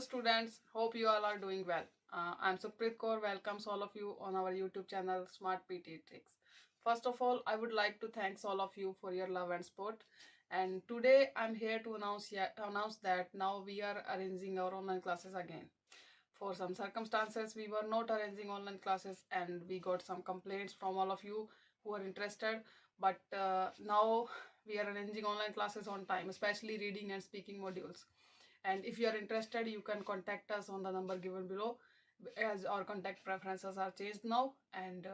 students, hope you all are doing well. I'm Supreet Kaur, welcomes all of you on our YouTube channel Smart PT Tricks. First of all, I would like to thank all of you for your love and support. And today I'm here to announce that now we are arranging our online classes again. For some circumstances, we were not arranging online classes and we got some complaints from all of you who are interested. But now we are arranging online classes on time, especially reading and speaking modules. And if you are interested, you can contact us on the number given below, as our contact preferences are changed now. And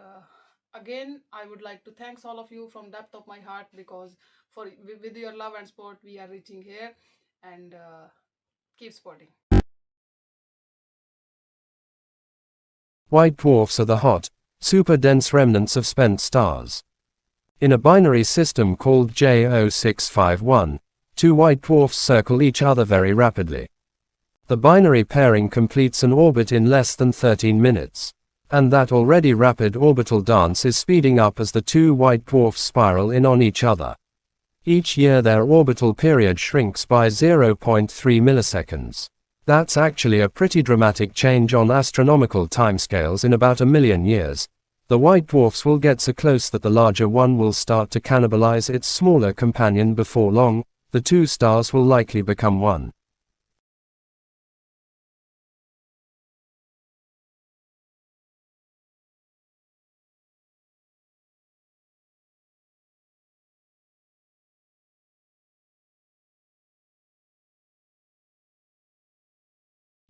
again, I would like to thank all of you from depth of my heart, because with your love and support we are reaching here. And keep supporting. White dwarfs are the hot, super-dense remnants of spent stars. In a binary system called J0651, two white dwarfs circle each other very rapidly. The binary pairing completes an orbit in less than 13 minutes. And that already rapid orbital dance is speeding up as the two white dwarfs spiral in on each other. Each year their orbital period shrinks by 0.3 milliseconds. That's actually a pretty dramatic change on astronomical timescales. In about 1,000,000 years, the white dwarfs will get so close that the larger one will start to cannibalize its smaller companion. Before long, the two stars will likely become one.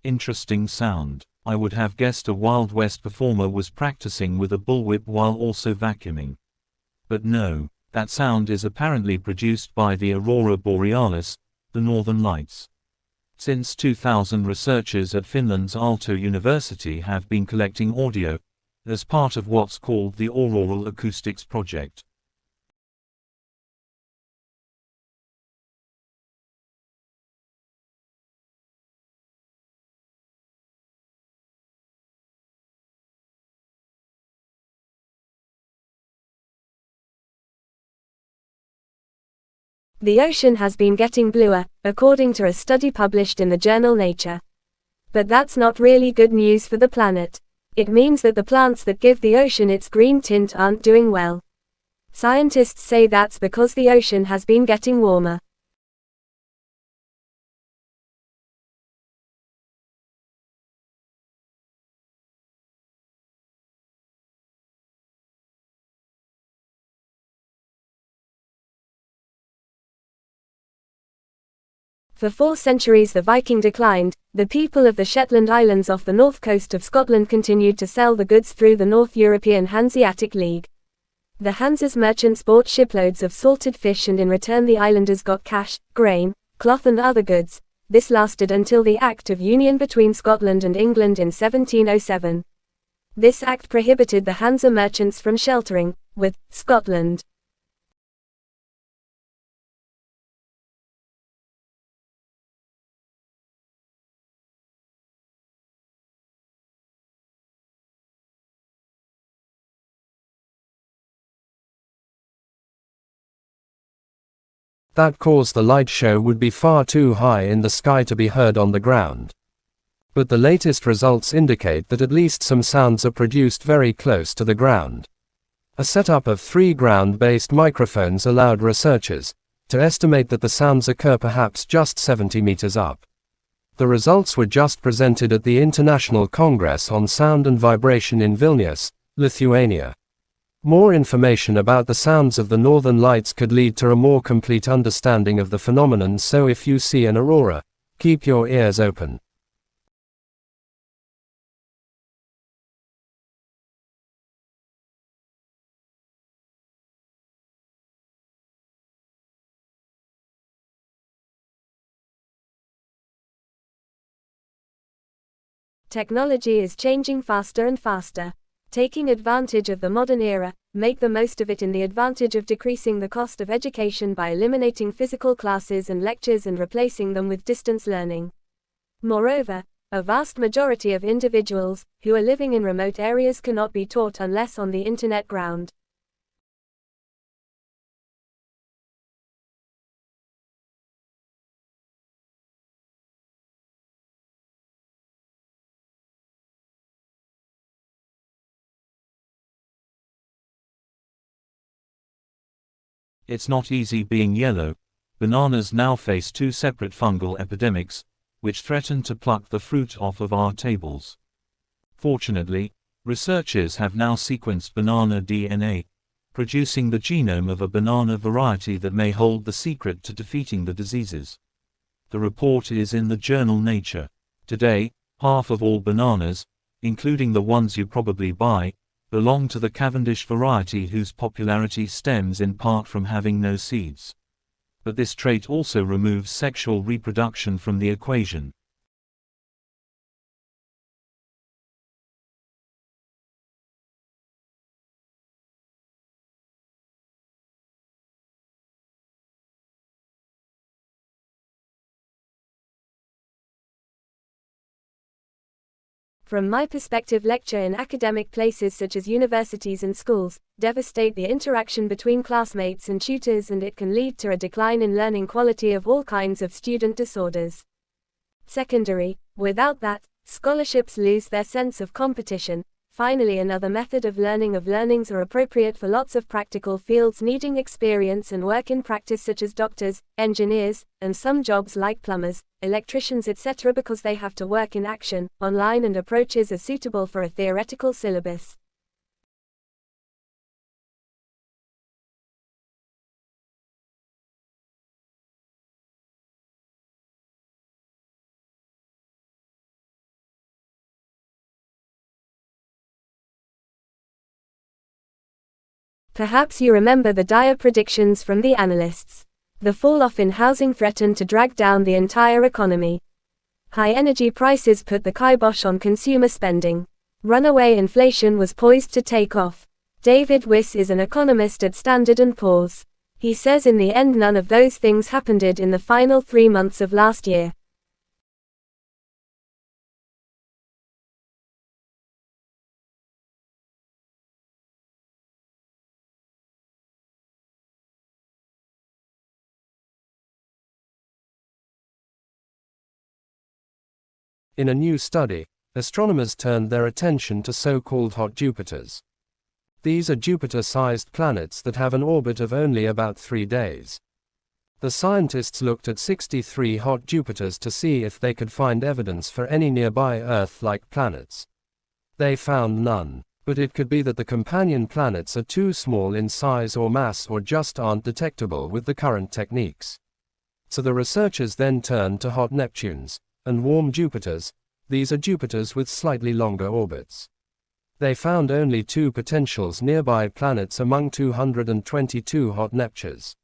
Interesting sound. I would have guessed a Wild West performer was practicing with a bullwhip while also vacuuming. But no, that sound is apparently produced by the aurora borealis, the northern lights. Since 2000, researchers at Finland's Aalto University have been collecting audio as part of what's called the Auroral Acoustics Project. The ocean has been getting bluer, according to a study published in the journal Nature. But that's not really good news for the planet. It means that the plants that give the ocean its green tint aren't doing well. Scientists say that's because the ocean has been getting warmer. For 4 centuries the Viking declined. The people of the Shetland Islands off the north coast of Scotland continued to sell the goods through the North European Hanseatic League. The Hanse's merchants bought shiploads of salted fish, and in return the islanders got cash, grain, cloth and other goods. This lasted until the Act of Union between Scotland and England in 1707. This act prohibited the Hanse merchants from sheltering with Scotland. That caused the light show would be far too high in the sky to be heard on the ground. But the latest results indicate that at least some sounds are produced very close to the ground. A setup of 3 ground-based microphones allowed researchers to estimate that the sounds occur perhaps just 70 meters up. The results were just presented at the International Congress on Sound and Vibration in Vilnius, Lithuania. More information about the sounds of the northern lights could lead to a more complete understanding of the phenomenon, so if you see an aurora, keep your ears open. Technology is changing faster and faster. Taking advantage of the modern era, make the most of it in the advantage of decreasing the cost of education by eliminating physical classes and lectures and replacing them with distance learning. Moreover, a vast majority of individuals who are living in remote areas cannot be taught unless on the internet ground. It's not easy being yellow. Bananas now face two separate fungal epidemics, which threaten to pluck the fruit off of our tables. Fortunately, researchers have now sequenced banana DNA, producing the genome of a banana variety that may hold the secret to defeating the diseases. The report is in the journal Nature. Today, half of all bananas, including the ones you probably buy, belong to the Cavendish variety whose popularity stems in part from having no seeds. But this trait also removes sexual reproduction from the equation. From my perspective, lecture in academic places such as universities and schools devastate the interaction between classmates and tutors, and it can lead to a decline in learning quality of all kinds of student disorders. Secondary, without that, scholarships lose their sense of competition. Finally, another method of learnings are appropriate for lots of practical fields needing experience and work in practice, such as doctors, engineers, and some jobs like plumbers, electricians, etc., because they have to work in action. Online and approaches are suitable for a theoretical syllabus. Perhaps you remember the dire predictions from the analysts. The fall-off in housing threatened to drag down the entire economy. High energy prices put the kibosh on consumer spending. Runaway inflation was poised to take off. David Weiss is an economist at Standard & Poor's. He says in the end none of those things happened in the final 3 months of last year. In a new study, astronomers turned their attention to so-called hot Jupiters. These are Jupiter-sized planets that have an orbit of only about 3 days. The scientists looked at 63 hot Jupiters to see if they could find evidence for any nearby Earth-like planets. They found none, but it could be that the companion planets are too small in size or mass or just aren't detectable with the current techniques. So the researchers then turned to hot Neptunes and warm Jupiters. These are Jupiters with slightly longer orbits. They found only 2 potentials nearby planets among 222 hot Neptunes.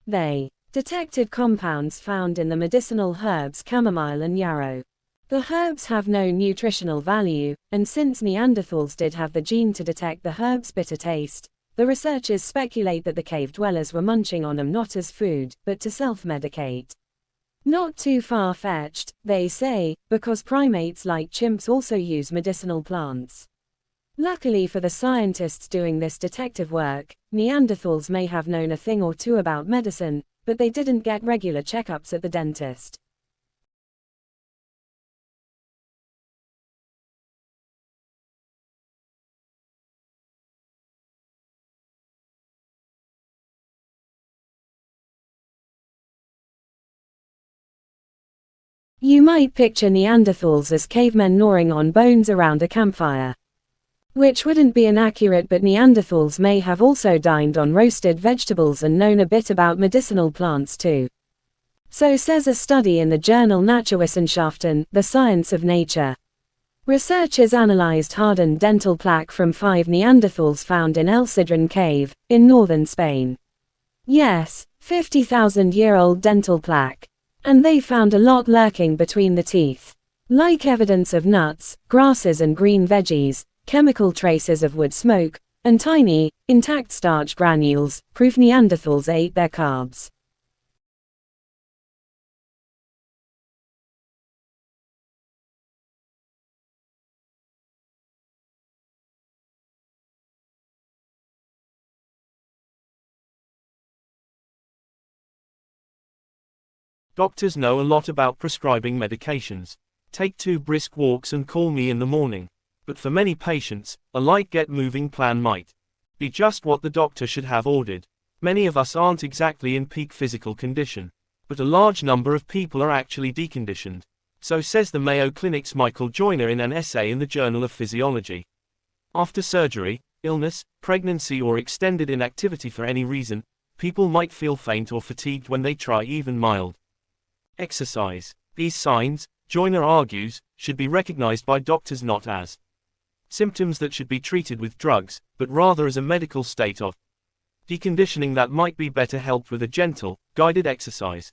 They detected compounds found in the medicinal herbs chamomile and yarrow. The herbs have no nutritional value, and since Neanderthals did have the gene to detect the herb's bitter taste, the researchers speculate that the cave dwellers were munching on them not as food, but to self-medicate. Not too far-fetched, they say, because primates like chimps also use medicinal plants. Luckily for the scientists doing this detective work, Neanderthals may have known a thing or two about medicine, but they didn't get regular checkups at the dentist. You might picture Neanderthals as cavemen gnawing on bones around a campfire. Which wouldn't be inaccurate, but Neanderthals may have also dined on roasted vegetables and known a bit about medicinal plants too. So says a study in the journal Naturwissenschaften, the Science of Nature. Researchers analyzed hardened dental plaque from 5 Neanderthals found in El Sidrón Cave, in northern Spain. Yes, 50,000-year-old dental plaque. And they found a lot lurking between the teeth. Like evidence of nuts, grasses and green veggies, chemical traces of wood smoke, and tiny, intact starch granules, proof Neanderthals ate their carbs. Doctors know a lot about prescribing medications. Take 2 brisk walks and call me in the morning. But for many patients, a light get-moving plan might be just what the doctor should have ordered. Many of us aren't exactly in peak physical condition, but a large number of people are actually deconditioned. So says the Mayo Clinic's Michael Joyner in an essay in the Journal of Physiology. After surgery, illness, pregnancy or extended inactivity for any reason, people might feel faint or fatigued when they try even mild exercise. These signs, Joyner argues, should be recognized by doctors not as symptoms that should be treated with drugs, but rather as a medical state of deconditioning that might be better helped with a gentle, guided exercise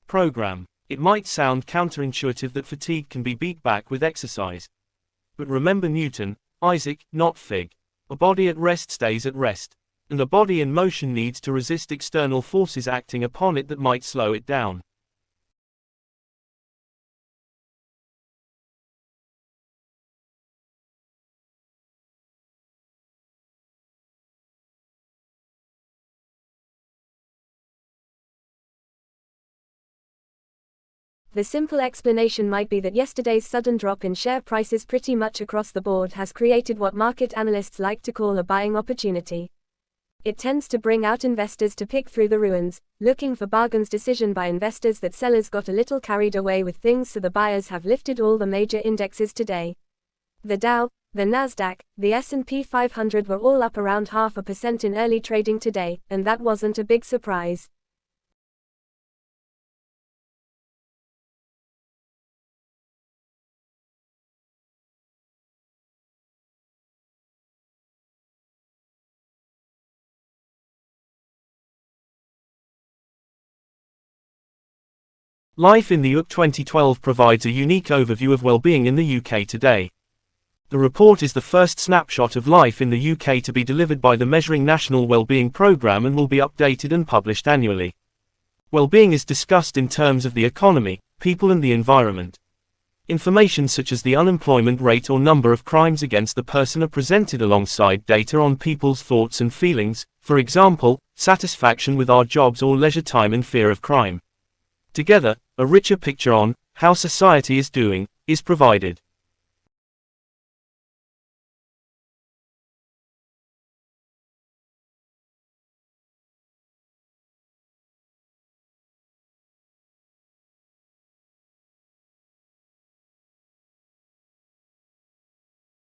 program. It might sound counterintuitive that fatigue can be beat back with exercise. But remember Newton, Isaac, not Fig. A body at rest stays at rest, and a body in motion needs to resist external forces acting upon it that might slow it down. The simple explanation might be that yesterday's sudden drop in share prices pretty much across the board has created what market analysts like to call a buying opportunity. It tends to bring out investors to pick through the ruins, looking for bargains. Decision by investors that sellers got a little carried away with things, so the buyers have lifted all the major indexes today. The Dow, the Nasdaq, the S&P 500 were all up around 0.5% in early trading today, and that wasn't a big surprise. Life in the UK 2012 provides a unique overview of well-being in the UK today. The report is the first snapshot of life in the UK to be delivered by the Measuring National Wellbeing Programme and will be updated and published annually. Well-being is discussed in terms of the economy, people and the environment. Information such as the unemployment rate or number of crimes against the person are presented alongside data on people's thoughts and feelings, for example, satisfaction with our jobs or leisure time and fear of crime. Together, a richer picture on how society is doing is provided.